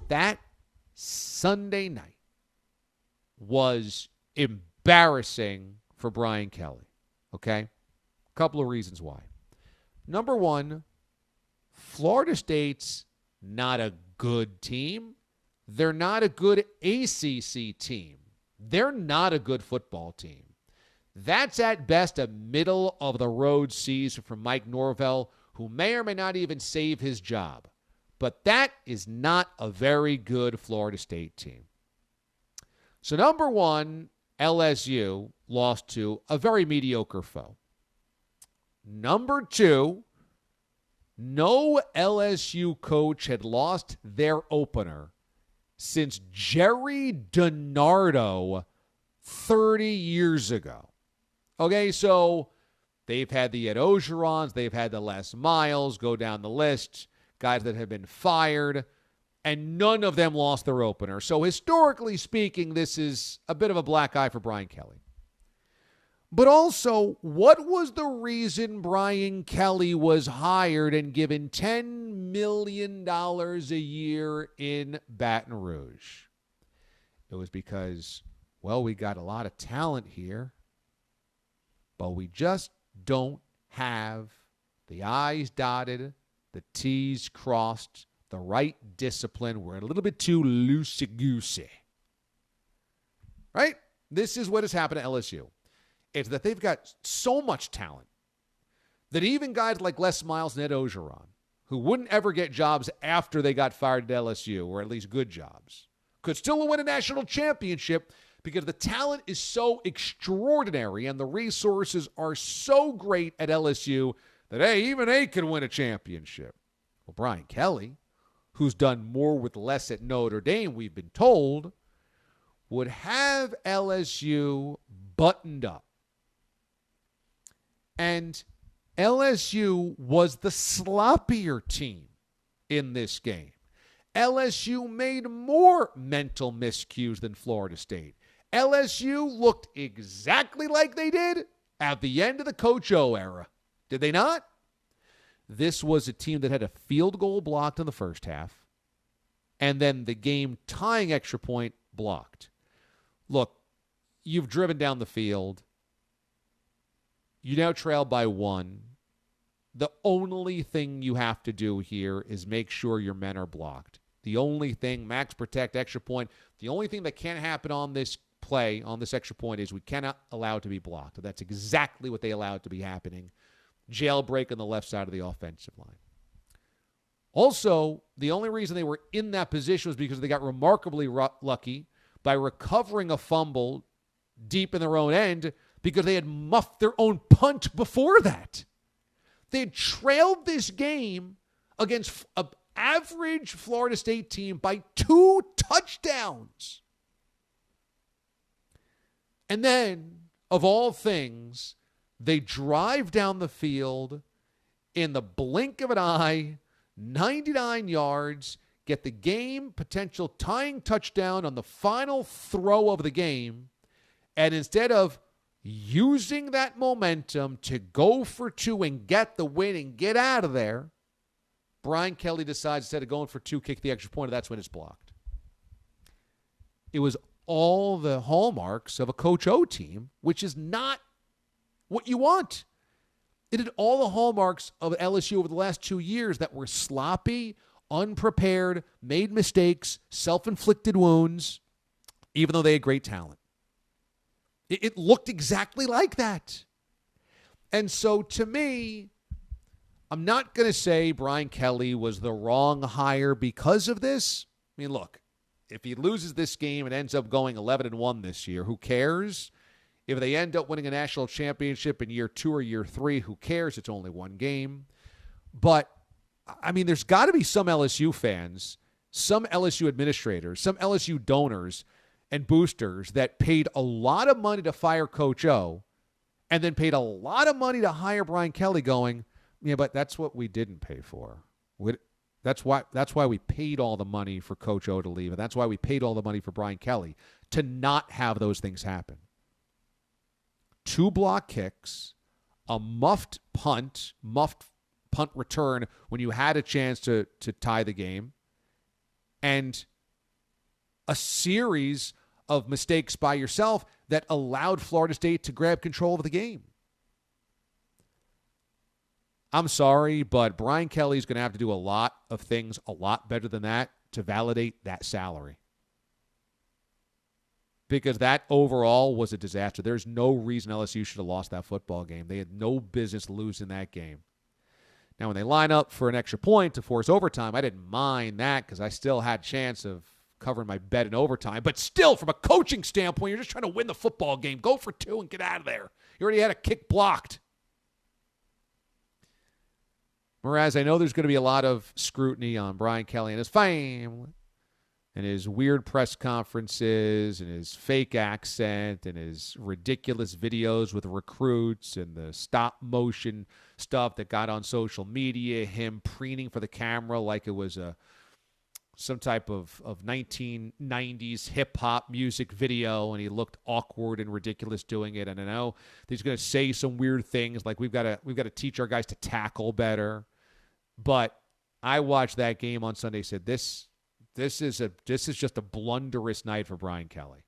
That Sunday night was embarrassing for Brian Kelly. Okay? A couple of reasons why. Number one, Florida State's not a good team. They're not a good ACC team. They're not a good football team. That's at best a middle-of-the-road season from Mike Norvell, who may or may not even save his job. But that is not a very good Florida State team. So number one, LSU lost to a very mediocre foe. Number two, no LSU coach had lost their opener since Jerry DiNardo 30 years ago. Okay, so they've had the Ed Ogerons, they've had the Les Miles, go down the list, guys that have been fired, and none of them lost their opener. So historically speaking, this is a bit of a black eye for Brian Kelly. But also, what was the reason Brian Kelly was hired and given $10 million a year in Baton Rouge? It was because, well, we got a lot of talent here, but we just don't have the I's dotted, the T's crossed, the right discipline. We're a little bit too loosey-goosey. Right? This is what has happened to LSU. It's that they've got so much talent that even guys like Les Miles and Ed Ogeron, who wouldn't ever get jobs after they got fired at LSU, or at least good jobs, could still win a national championship because the talent is so extraordinary and the resources are so great at LSU that, hey, even they can win a championship. Well, Brian Kelly, who's done more with less at Notre Dame, we've been told, would have LSU buttoned up. And LSU was the sloppier team in this game. LSU made more mental miscues than Florida State. LSU looked exactly like they did at the end of the Coach O era. Did they not? This was a team that had a field goal blocked in the first half, and then the game-tying extra point blocked. Look, you've driven down the field. You now trail by 1. The only thing you have to do here is make sure your men are blocked. The only thing, max protect, extra point, the only thing that can't happen on this play, on this extra point, is we cannot allow it to be blocked. That's exactly what they allowed to be happening. Jailbreak on the left side of the offensive line. Also, the only reason they were in that position was because they got remarkably lucky by recovering a fumble deep in their own end because they had muffed their own punt before that. They had trailed this game against an average Florida State team by 2 touchdowns. And then, of all things, they drive down the field in the blink of an eye, 99 yards, get the game potential tying touchdown on the final throw of the game, and instead of using that momentum to go for 2 and get the win and get out of there, Brian Kelly decides instead of going for 2, kick the extra point, and that's when it's blocked. It was all the hallmarks of a Coach O team, which is not what you want. It had all the hallmarks of LSU over the last 2 years that were sloppy, unprepared, made mistakes, self-inflicted wounds, even though they had great talent. It looked exactly like that. And so to me, I'm not going to say Brian Kelly was the wrong hire because of this. I mean, look, if he loses this game and ends up going 11-1 this year, who cares? If they end up winning a national championship in year 2 or year 3, who cares? It's only one game. But, I mean, there's got to be some LSU fans, some LSU administrators, some LSU donors and boosters that paid a lot of money to fire Coach O and then paid a lot of money to hire Brian Kelly going, yeah, but that's what we didn't pay for. That's why we paid all the money for Coach O to leave, and that's why we paid all the money for Brian Kelly to not have those things happen. 2 block kicks, a muffed punt return when you had a chance to tie the game, and a series of mistakes by yourself that allowed Florida State to grab control of the game. I'm sorry, but Brian Kelly's going to have to do a lot of things a lot better than that to validate that salary. Because that overall was a disaster. There's no reason LSU should have lost that football game. They had no business losing that game. Now, when they line up for an extra point to force overtime, I didn't mind that because I still had a chance of covering my bet in overtime. But still, from a coaching standpoint, you're just trying to win the football game. Go for 2 and get out of there. You already had a kick blocked. Whereas I know there's going to be a lot of scrutiny on Brian Kelly and his family and his weird press conferences and his fake accent and his ridiculous videos with recruits and the stop motion stuff that got on social media, him preening for the camera like it was some type of 1990s hip-hop music video, and he looked awkward and ridiculous doing it. And I know he's going to say some weird things like we've got to teach our guys to tackle better. But I watched that game on Sunday and said, this is just a blunderous night for Brian Kelly.